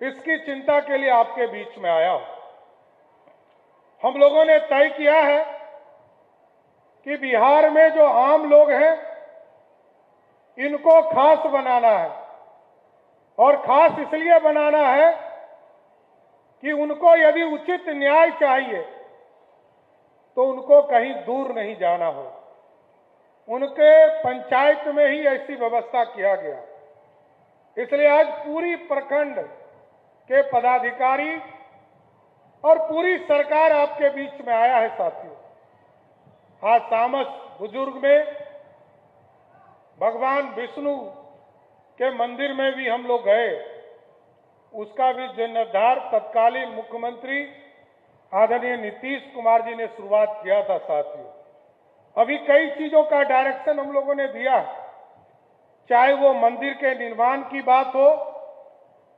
इसकी चिंता के लिए आपके बीच में आया हूं। हम लोगों ने तय किया है कि बिहार में जो आम लोग हैं इनको खास बनाना है, और खास इसलिए बनाना है कि उनको यदि उचित न्याय चाहिए तो उनको कहीं दूर नहीं जाना हो। उनके पंचायत में ही ऐसी व्यवस्था किया गया। इसलिए आज पूरी प्रखंड के पदाधिकारी और पूरी सरकार आपके बीच में आया है साथियों। आज तामस बुजुर्ग में भगवान विष्णु के मंदिर में भी हम लोग गए, उसका भी जीर्णोद्धार तत्कालीन मुख्यमंत्री आदरणीय नीतीश कुमार जी ने शुरुआत किया था साथियों। अभी कई चीजों का डायरेक्शन हम लोगों ने दिया, चाहे वो मंदिर के निर्माण की बात हो,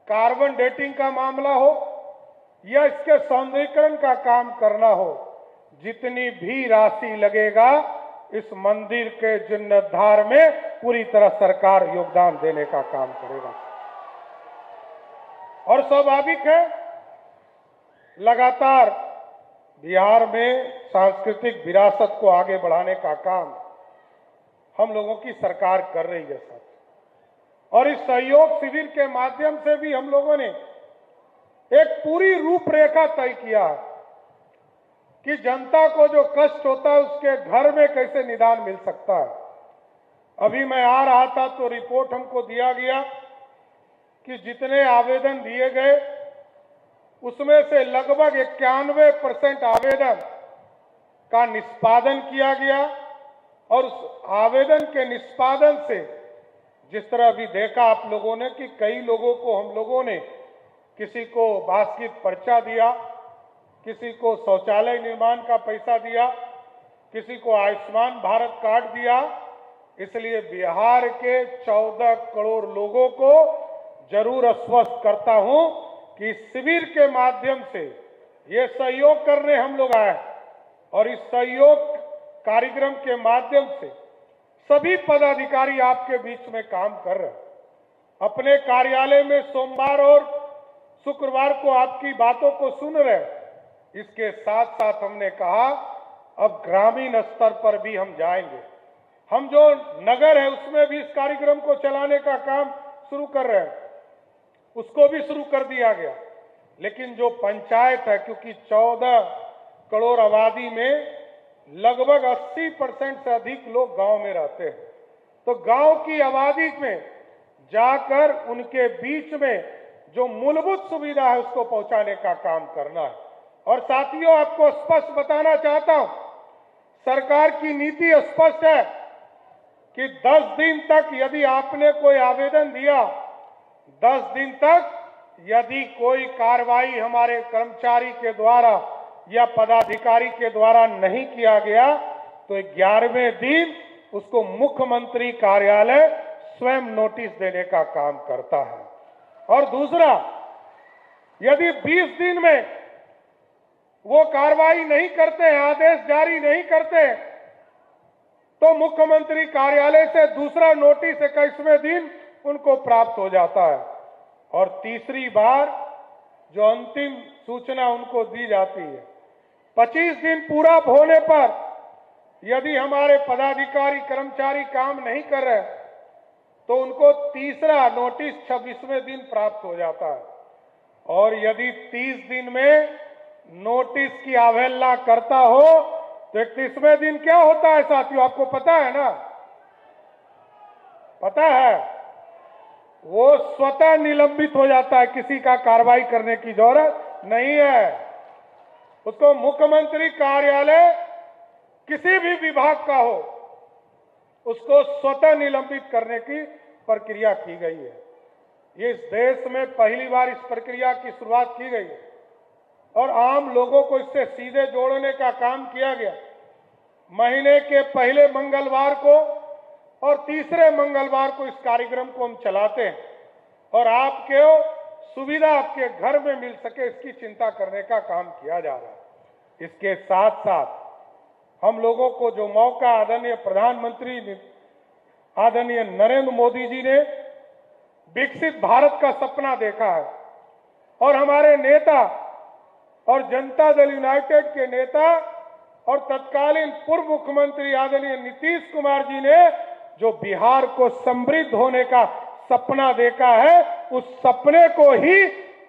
कार्बन डेटिंग का मामला हो, या इसके सौंदर्यीकरण का काम करना हो। जितनी भी राशि लगेगा इस मंदिर के जीर्णोद्धार में पूरी तरह सरकार योगदान देने का काम करेगा। और स्वाभाविक है, लगातार बिहार में सांस्कृतिक विरासत को आगे बढ़ाने का काम हम लोगों की सरकार कर रही है सर। और इस सहयोग शिविर के माध्यम से भी हम लोगों ने एक पूरी रूपरेखा तय किया है कि जनता को जो कष्ट होता है उसके घर में कैसे निदान मिल सकता है। अभी मैं आ रहा था तो रिपोर्ट हमको दिया गया कि जितने आवेदन दिए गए उसमें से लगभग 91% आवेदन का निष्पादन किया गया। और उस आवेदन के निष्पादन से जिस तरह अभी देखा आप लोगों ने कि कई लोगों को हम लोगों ने, किसी को बास्केट पर्चा दिया, किसी को शौचालय निर्माण का पैसा दिया, किसी को आयुष्मान भारत कार्ड दिया। इसलिए बिहार के 14 करोड़ लोगों को जरूर आश्वस्त करता हूं कि इस शिविर के माध्यम से ये सहयोग करने हम लोग आए, और इस सहयोग कार्यक्रम के माध्यम से सभी पदाधिकारी आपके बीच में काम कर रहे हैं। अपने कार्यालय में सोमवार और शुक्रवार को आपकी बातों को सुन रहे हैं। इसके साथ साथ हमने कहा अब ग्रामीण स्तर पर भी हम जाएंगे। हम जो नगर है उसमें भी इस कार्यक्रम को चलाने का काम शुरू कर रहे हैं, उसको भी शुरू कर दिया गया। लेकिन जो पंचायत है, क्योंकि 14 करोड़ आबादी में लगभग 80% से अधिक लोग गांव में रहते हैं, तो गांव की आबादी में जाकर उनके बीच में जो मूलभूत सुविधा है उसको पहुंचाने का काम करना है। और साथियों, आपको स्पष्ट बताना चाहता हूं, सरकार की नीति स्पष्ट है कि 10 दिन तक यदि आपने कोई आवेदन दिया, 10 दिन तक यदि कोई कार्रवाई हमारे कर्मचारी के द्वारा या पदाधिकारी के द्वारा नहीं किया गया तो 11वें दिन उसको मुख्यमंत्री कार्यालय स्वयं नोटिस देने का काम करता है। और दूसरा, यदि 20 दिन में वो कार्रवाई नहीं करते हैं, आदेश जारी नहीं करते, तो मुख्यमंत्री कार्यालय से दूसरा नोटिस 21वें दिन उनको प्राप्त हो जाता है। और तीसरी बार जो अंतिम सूचना उनको दी जाती है, 25 दिन पूरा होने पर यदि हमारे पदाधिकारी कर्मचारी काम नहीं कर रहे तो उनको तीसरा नोटिस 26वें दिन प्राप्त हो जाता है। और यदि 30 दिन में नोटिस की अवहेलना करता हो तो 31वें दिन क्या होता है साथियों, आपको पता है ना? पता है, वो स्वतः निलंबित हो जाता है, किसी का कार्रवाई करने की जरूरत नहीं है। उसको मुख्यमंत्री कार्यालय किसी भी विभाग का हो, उसको स्वतः निलंबित करने की प्रक्रिया की गई है। ये इस देश में पहली बार इस प्रक्रिया की शुरुआत की गई है और आम लोगों को इससे सीधे जोड़ने का काम किया गया। महीने के पहले मंगलवार को और तीसरे मंगलवार को इस कार्यक्रम को हम चलाते हैं और आपके सुविधा आपके घर में मिल सके इसकी चिंता करने का काम किया जा रहा है। इसके साथ साथ हम लोगों को जो मौका आदरणीय प्रधानमंत्री आदरणीय नरेंद्र मोदी जी ने विकसित भारत का सपना देखा है, और हमारे नेता और जनता दल यूनाइटेड के नेता और तत्कालीन पूर्व मुख्यमंत्री आदरणीय नीतीश कुमार जी ने जो बिहार को समृद्ध होने का सपना देखा है, उस सपने को ही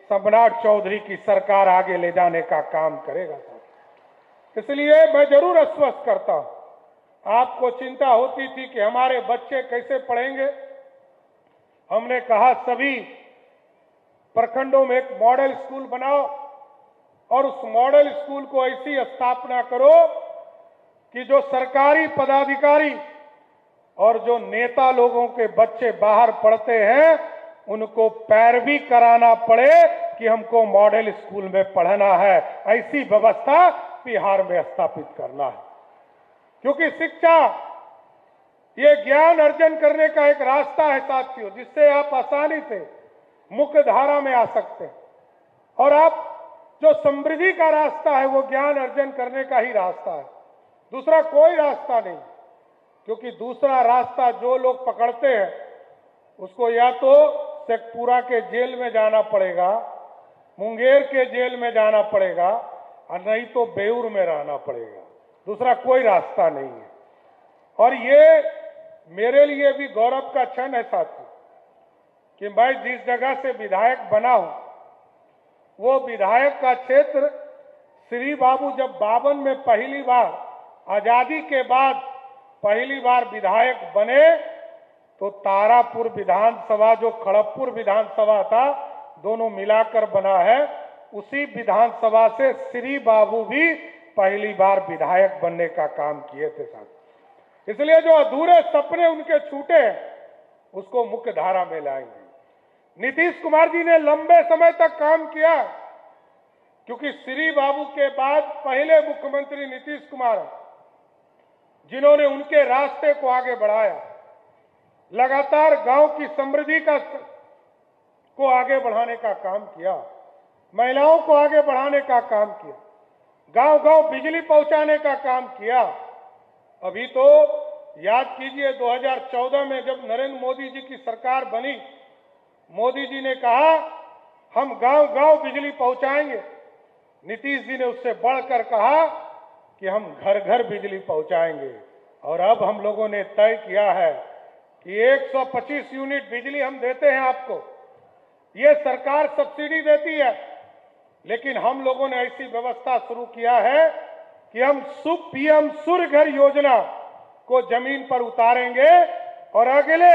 सम्राट चौधरी की सरकार आगे ले जाने का काम करेगा साहब। इसलिए मैं जरूर आश्वस्त करता हूं, आपको चिंता होती थी कि हमारे बच्चे कैसे पढ़ेंगे। हमने कहा सभी प्रखंडों में एक मॉडल स्कूल बनाओ और उस मॉडल स्कूल को ऐसी स्थापना करो कि जो सरकारी पदाधिकारी और जो नेता लोगों के बच्चे बाहर पढ़ते हैं उनको पैरवी कराना पड़े कि हमको मॉडल स्कूल में पढ़ना है। ऐसी व्यवस्था बिहार में स्थापित करना है, क्योंकि शिक्षा ये ज्ञान अर्जन करने का एक रास्ता है साथियों, जिससे आप आसानी से मुख्य धारा में आ सकते हैं। और आप जो समृद्धि का रास्ता है वो ज्ञान अर्जन करने का ही रास्ता है, दूसरा कोई रास्ता नहीं। क्योंकि दूसरा रास्ता जो लोग पकड़ते हैं उसको या तो शेखपुरा के जेल में जाना पड़ेगा, मुंगेर के जेल में जाना पड़ेगा, और नहीं तो बेऊर में रहना पड़ेगा। दूसरा कोई रास्ता नहीं है। और ये मेरे लिए भी गौरव का क्षण है साथियों कि मैं जिस जगह से विधायक बना हूं वो विधायक का क्षेत्र श्री बाबू जब 52 में पहली बार आजादी के बाद पहली बार विधायक बने तो तारापुर विधानसभा जो खड़गपुर विधानसभा था दोनों मिलाकर बना है, उसी विधानसभा से श्री बाबू भी पहली बार विधायक बनने का काम किए थे साथ। इसलिए जो अधूरे सपने उनके छूटे उसको मुख्य धारा में लाएंगे। नीतीश कुमार जी ने लंबे समय तक काम किया, क्योंकि श्री बाबू के बाद पहले मुख्यमंत्री नीतीश कुमार जिन्होंने उनके रास्ते को आगे बढ़ाया, लगातार गांव की समृद्धि को आगे बढ़ाने का काम किया, महिलाओं को आगे बढ़ाने का काम किया, गांव-गांव बिजली पहुंचाने का काम किया। अभी तो याद कीजिए 2014 में जब नरेंद्र मोदी जी की सरकार बनी, मोदी जी ने कहा हम गांव-गांव बिजली पहुंचाएंगे। नीतीश जी ने उससे बढ़कर कहा कि हम घर-घर बिजली पहुंचाएंगे। और अब हम लोगों ने तय किया है कि 125 यूनिट बिजली हम देते हैं आपको। ये सरकार सब्सिडी देती है, लेकिन हम लोगों ने ऐसी व्यवस्था शुरू किया है कि हम पीएम सूर्य घर योजना को जमीन पर उतारेंगे और अगले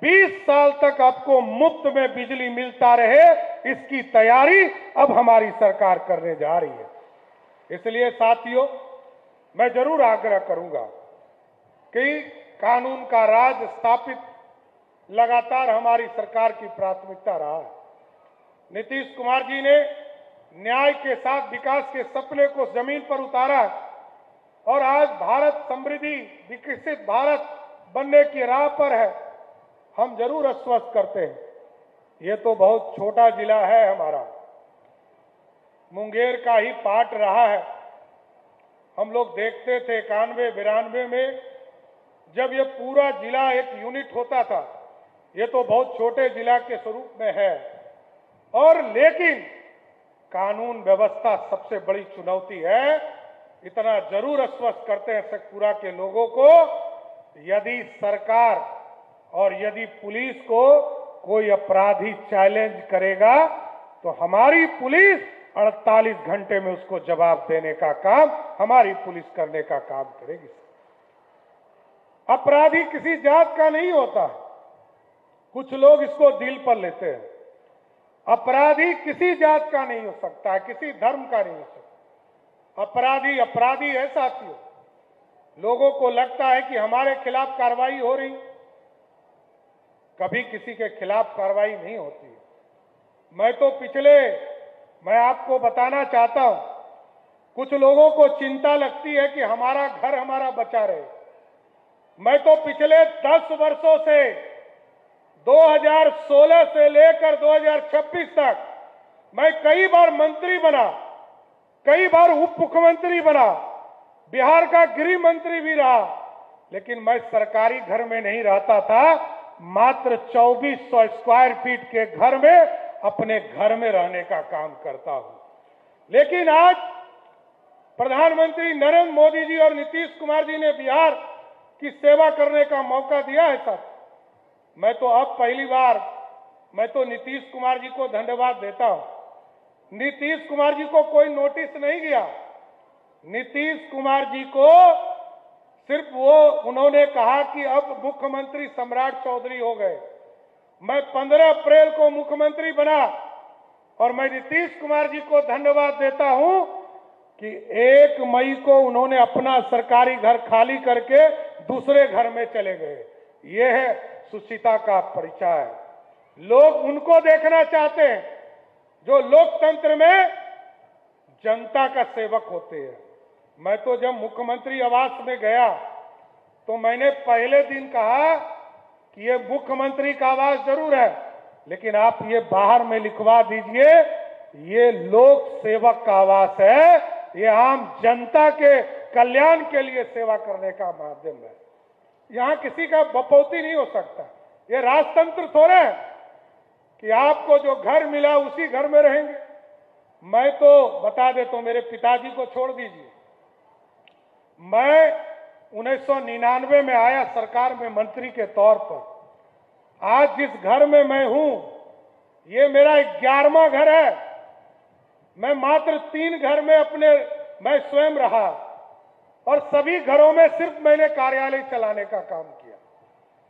20 साल तक आपको मुफ्त में बिजली मिलता रहे, इसकी तैयारी अब हमारी सरकार करने जा रही है। इसलिए साथियों मैं जरूर आग्रह करूंगा कि कानून का राज स्थापित लगातार हमारी सरकार की प्राथमिकता रहा है। नीतीश कुमार जी ने न्याय के साथ विकास के सपने को जमीन पर उतारा और आज भारत समृद्धि विकसित भारत बनने की राह पर है। हम जरूर आश्वस्त करते हैं, ये तो बहुत छोटा जिला है हमारा, मुंगेर का ही पार्ट रहा है। हम लोग देखते थे 91-92 में जब ये पूरा जिला एक यूनिट होता था, ये तो बहुत छोटे जिला के स्वरूप में है। और लेकिन कानून व्यवस्था सबसे बड़ी चुनौती है। इतना जरूर आश्वस्त करते हैं शेखपुरा के लोगों को, यदि सरकार और यदि पुलिस को कोई अपराधी चैलेंज करेगा तो हमारी पुलिस 48 घंटे में उसको जवाब देने का काम हमारी पुलिस करने का काम करेगी। अपराधी किसी जात का नहीं होता, कुछ लोग इसको दिल पर लेते हैं। अपराधी किसी जात का नहीं हो सकता, किसी धर्म का नहीं हो सकता। अपराधी अपराधी है साथियों। लोगों को लगता है कि हमारे खिलाफ कार्रवाई हो रही, कभी किसी के खिलाफ कार्रवाई नहीं होती। मैं आपको बताना चाहता हूं, कुछ लोगों को चिंता लगती है कि हमारा घर हमारा बचा रहे। मैं तो पिछले 10 वर्षों से 2016 से लेकर 2026 तक मैं कई बार मंत्री बना, कई बार उप मुख्यमंत्री बना, बिहार का गृह मंत्री भी रहा, लेकिन मैं सरकारी घर में नहीं रहता था। मात्र 2400 स्क्वायर फीट के घर में अपने घर में रहने का काम करता हूं। लेकिन आज प्रधानमंत्री नरेंद्र मोदी जी और नीतीश कुमार जी ने बिहार की सेवा करने का मौका दिया है सर। मैं तो अब पहली बार नीतीश कुमार जी को धन्यवाद देता हूं। नीतीश कुमार जी को कोई नोटिस नहीं गया। नीतीश कुमार जी को सिर्फ उन्होंने कहा कि अब मुख्यमंत्री सम्राट चौधरी हो गए। मैं 15 अप्रैल को मुख्यमंत्री बना और मैं नीतीश कुमार जी को धन्यवाद देता हूं कि 1 मई को उन्होंने अपना सरकारी घर खाली करके दूसरे घर में चले गए। यह है सुचिता का परिचय। लोग उनको देखना चाहते हैं जो लोकतंत्र में जनता का सेवक होते हैं। मैं तो जब मुख्यमंत्री आवास में गया तो मैंने पहले दिन कहा कि ये मुख्यमंत्री का आवास जरूर है, लेकिन आप ये बाहर में लिखवा दीजिए ये लोक सेवक का आवास है, ये आम जनता के कल्याण के लिए सेवा करने का माध्यम है। यहां किसी का बपौती नहीं हो सकता। ये राजतंत्र थोड़ा है कि आपको जो घर मिला उसी घर में रहेंगे। मैं तो बता देता हूं, मेरे पिताजी को छोड़ दीजिए। मैं 1999 में आया सरकार में मंत्री के तौर पर। आज जिस घर में मैं हूं ये मेरा 11वां घर है। मैं मात्र 3 घर में मैं स्वयं रहा और सभी घरों में सिर्फ मैंने कार्यालय चलाने का काम किया।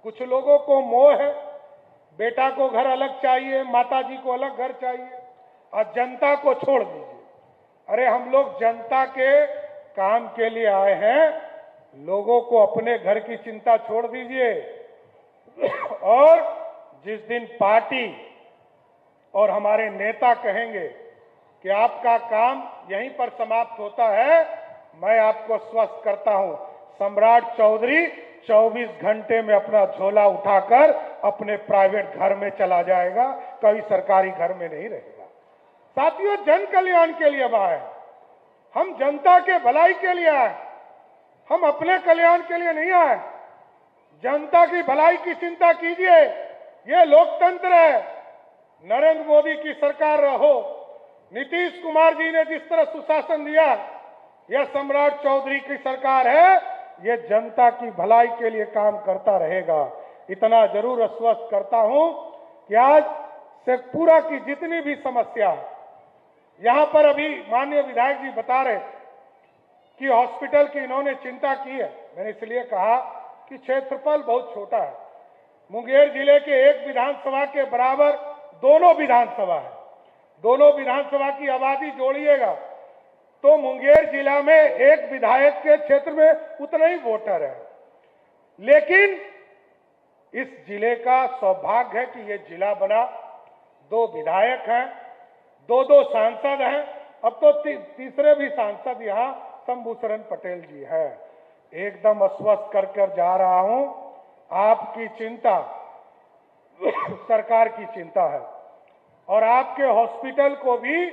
कुछ लोगों को मोह है, बेटा को घर अलग चाहिए, माताजी को अलग घर चाहिए और जनता को छोड़ दीजिए। अरे हम लोग जनता के काम के लिए आए हैं। लोगों को अपने घर की चिंता छोड़ दीजिए। और जिस दिन पार्टी और हमारे नेता कहेंगे कि आपका काम यहीं पर समाप्त होता है, मैं आपको स्वस्थ करता हूं, सम्राट चौधरी 24 घंटे में अपना झोला उठाकर अपने प्राइवेट घर में चला जाएगा, कभी सरकारी घर में नहीं रहेगा। साथियों, जन कल्याण के लिए आए हम, जनता के भलाई के लिए आए, हम अपने कल्याण के लिए नहीं आए। जनता की भलाई की चिंता कीजिए, ये लोकतंत्र है। नरेंद्र मोदी की सरकार रहो, नीतीश कुमार जी ने जिस तरह सुशासन दिया, यह सम्राट चौधरी की सरकार है, यह जनता की भलाई के लिए काम करता रहेगा। इतना जरूर आश्वस्त करता हूं कि आज शेखपुरा की जितनी भी समस्या, यहां पर अभी माननीय विधायक जी बता रहे कि हॉस्पिटल की इन्होंने चिंता की है। मैंने इसलिए कहा कि क्षेत्रफल बहुत छोटा है। मुंगेर जिले के एक विधानसभा के बराबर दोनों विधानसभा है। दोनों विधानसभा की आबादी जोड़िएगा तो मुंगेर जिला में एक विधायक के क्षेत्र में उतना ही वोटर है। लेकिन इस जिले का सौभाग्य है कि यह जिला बना, 2 विधायक हैं, 2 सांसद हैं, अब तो तीसरे भी सांसद यहां शंभूशरण पटेल जी है। एकदम आश्वस्त कर जा रहा हूं, आपकी चिंता सरकार की चिंता है। और आपके हॉस्पिटल को भी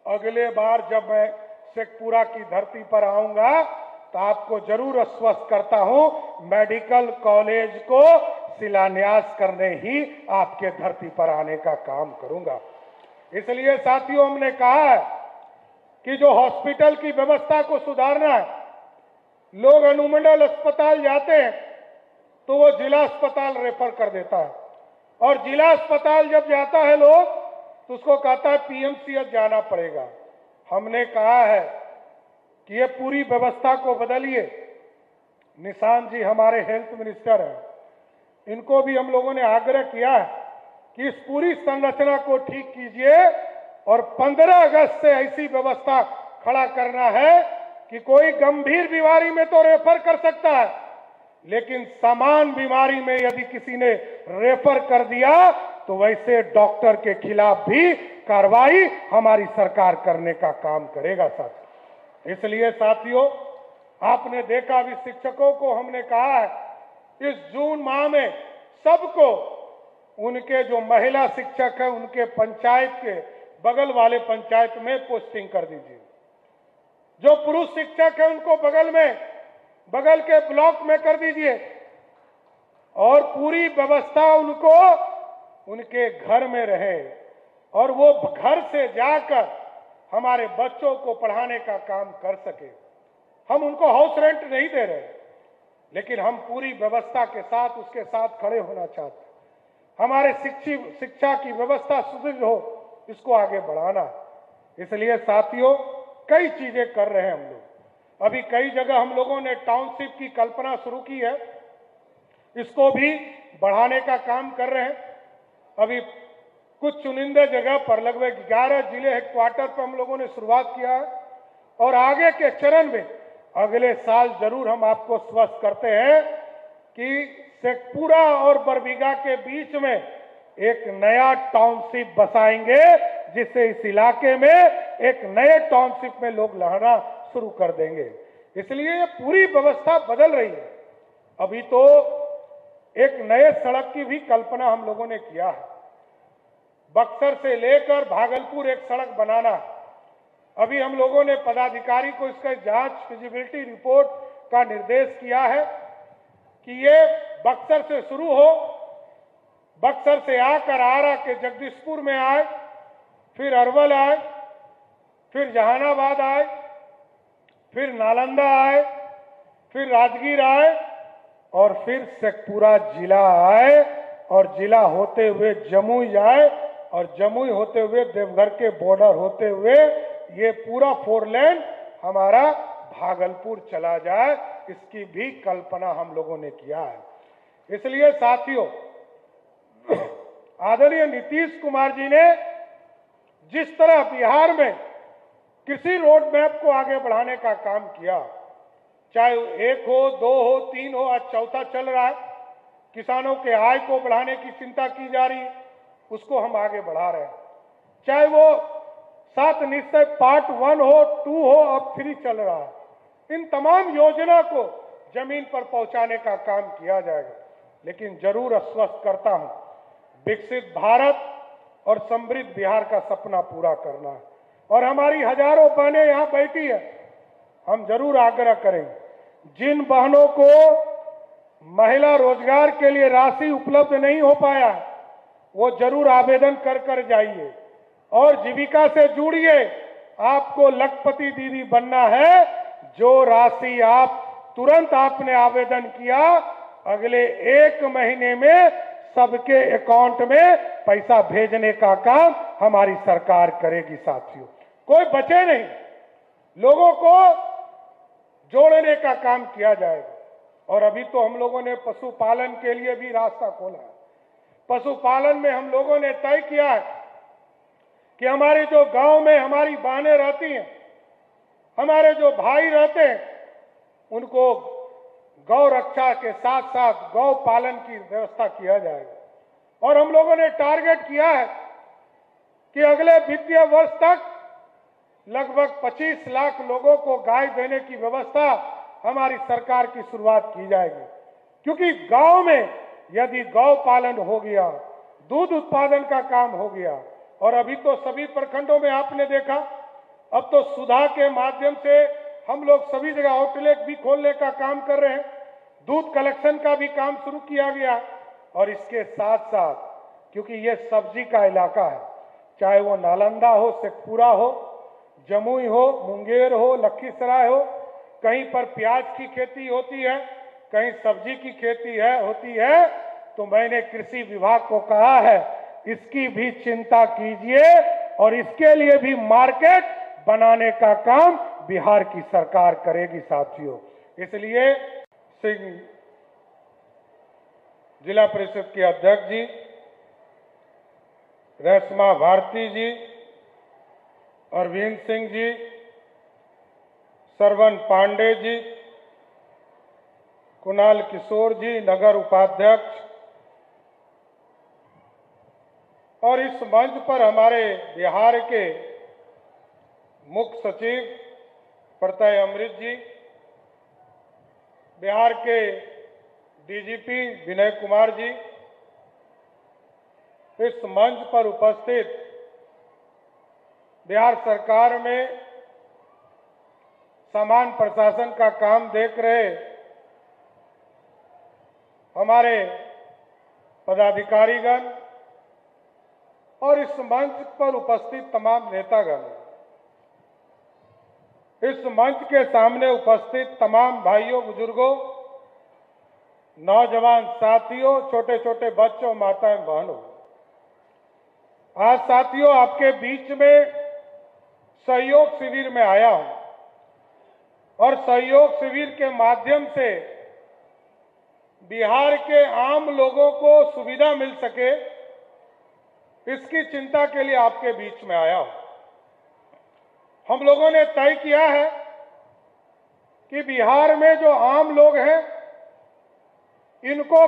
अगले बार जब मैं शेखपुरा की धरती पर आऊंगा तो आपको जरूर आश्वस्त करता हूं, मेडिकल कॉलेज को शिलान्यास करने ही आपके धरती पर आने का काम करूंगा। इसलिए साथियों, हमने कहा है कि जो हॉस्पिटल की व्यवस्था को सुधारना है। लोग अनुमंडल अस्पताल जाते हैं तो वो जिला अस्पताल रेफर कर देता है, और जिला अस्पताल जब जाता है लोग तो उसको कहता है पीएमसीएच जाना पड़ेगा। हमने कहा है कि ये पूरी व्यवस्था को बदलिए। निशांत जी हमारे हेल्थ मिनिस्टर हैं, इनको भी हम लोगों ने आग्रह किया है कि इस पूरी संरचना को ठीक कीजिए और 15 अगस्त से ऐसी व्यवस्था खड़ा करना है कि कोई गंभीर बीमारी में तो रेफर कर सकता है, लेकिन समान बीमारी में यदि किसी ने रेफर कर दिया तो वैसे डॉक्टर के खिलाफ भी कार्रवाई हमारी सरकार करने का काम करेगा साथियों। इसलिए साथियों, आपने देखा भी शिक्षकों को हमने कहा है इस जून माह में सबको उनके जो महिला शिक्षक है उनके पंचायत के बगल वाले पंचायत में पोस्टिंग कर दीजिए। जो पुरुष शिक्षक है उनको बगल के ब्लॉक में कर दीजिए और पूरी व्यवस्था उनको उनके घर में रहे। और वो घर से जाकर हमारे बच्चों को पढ़ाने का काम कर सके। हम उनको हाउस रेंट नहीं दे रहे, लेकिन हम पूरी व्यवस्था के साथ उसके साथ खड़े होना चाहते हैं। हमारे शिक्षा की व्यवस्था सुदृढ़ हो, इसको आगे बढ़ाना। इसलिए साथियों, कई चीजें कर रहे हैं हम लोग। अभी कई जगह हम लोगों ने टाउनशिप की कल्पना शुरू की है, इसको भी बढ़ाने का काम कर रहे हैं। अभी कुछ चुनिंदा जगह पर लगभग 11 जिले हेडक्वार्टर पर हम लोगों ने शुरुआत किया है और आगे के चरण में अगले साल जरूर हम आपको स्वस्थ करते हैं कि शेखपुरा और बरबीघा के बीच में एक नया टाउनशिप बसाएंगे, जिससे इस इलाके में एक नए टाउनशिप में लोग रहना शुरू कर देंगे। इसलिए ये पूरी व्यवस्था बदल रही है। अभी तो एक नए सड़क की भी कल्पना हम लोगों ने किया है। बक्सर से लेकर भागलपुर एक सड़क बनाना। अभी हम लोगों ने पदाधिकारी को इसका जांच फिजिबिलिटी रिपोर्ट का निर्देश किया है कि ये बक्सर से शुरू हो, बक्सर से आकर आरा के जगदीशपुर में आए, फिर अरवल आए, फिर जहानाबाद आए, फिर नालंदा आए, फिर राजगीर आए और फिर शेखपुरा जिला आए और जिला होते हुए जमुई जाए और जमुई होते हुए देवघर के बॉर्डर होते हुए ये पूरा 4 लेन हमारा भागलपुर चला जाए। इसकी भी कल्पना हम लोगों ने किया है। इसलिए साथियों, आदरणीय नीतीश कुमार जी ने जिस तरह बिहार में कृषि रोड मैप को आगे बढ़ाने का काम किया, चाहे 1 हो, 2 हो, 3 हो, आज 4था चल रहा है। किसानों के आय को बढ़ाने की चिंता की जा रही है, उसको हम आगे बढ़ा रहे हैं। चाहे वो 7 निश्चय पार्ट 1 हो, 2 हो, अब 3 चल रहा है। इन तमाम योजना को जमीन पर पहुंचाने का काम किया जाएगा। लेकिन जरूर आश्वस्त करता हूं, विकसित भारत और समृद्ध बिहार का सपना पूरा करना है। और हमारी हजारों बहनें यहां बैठी है, हम जरूर आग्रह करेंगे, जिन बहनों को महिला रोजगार के लिए राशि उपलब्ध नहीं हो पाया है, वो जरूर आवेदन कर जाइए और जीविका से जुड़िए। आपको लखपति दीदी बनना है। जो राशि आप तुरंत आपने आवेदन किया, अगले 1 महीने में सबके अकाउंट में पैसा भेजने का काम हमारी सरकार करेगी। साथियों, कोई बचे नहीं, लोगों को जोड़ने का काम किया जाएगा। और अभी तो हम लोगों ने पशुपालन के लिए भी रास्ता खोला है। पशुपालन में हम लोगों ने तय किया है कि हमारे जो गांव में हमारी बहनें रहती हैं, हमारे जो भाई रहते हैं, उनको गौ रक्षा के साथ साथ गौ पालन की व्यवस्था किया जाएगा। और हम लोगों ने टारगेट किया है कि अगले वित्तीय वर्ष तक लगभग 25 लाख लोगों को गाय देने की व्यवस्था हमारी सरकार की शुरुआत की जाएगी। क्योंकि गांव में यदि गौ पालन हो गया, दूध उत्पादन का काम हो गया, और अभी तो सभी प्रखंडों में आपने देखा, अब तो सुधा के माध्यम से हम लोग सभी जगह आउटलेट भी खोलने का काम कर रहे हैं। दूध कलेक्शन का भी काम शुरू किया गया। और इसके साथ साथ, क्योंकि ये सब्जी का इलाका है, चाहे वो नालंदा हो, शेखपुरा हो, जमुई हो, मुंगेर हो, लखीसराय हो, कहीं पर प्याज की खेती होती है, कहीं सब्जी की खेती होती है, तो मैंने कृषि विभाग को कहा है इसकी भी चिंता कीजिए और इसके लिए भी मार्केट बनाने का काम बिहार की सरकार करेगी। साथियों, इसलिए सिंह जिला परिषद के अध्यक्ष जी, रेशमा भारती जी, अरविंद सिंह जी, सरवन पांडे जी, कुणाल किशोर जी, नगर उपाध्यक्ष, और इस मंच पर हमारे बिहार के मुख्य सचिव प्रत्यय अमृत जी, बिहार के डीजीपी विनय कुमार जी, इस मंच पर उपस्थित बिहार सरकार में समान प्रशासन का काम देख रहे हमारे पदाधिकारीगण, और इस मंच पर उपस्थित तमाम नेतागण, इस मंच के सामने उपस्थित तमाम भाइयों, बुजुर्गों, नौजवान साथियों, छोटे छोटे बच्चों, माताएं, बहनों, आज साथियों आपके बीच में सहयोग शिविर में आया हूं और सहयोग शिविर के माध्यम से बिहार के आम लोगों को सुविधा मिल सके, इसकी चिंता के लिए आपके बीच में आया हूं। हम लोगों ने तय किया है कि बिहार में जो आम लोग हैं इनको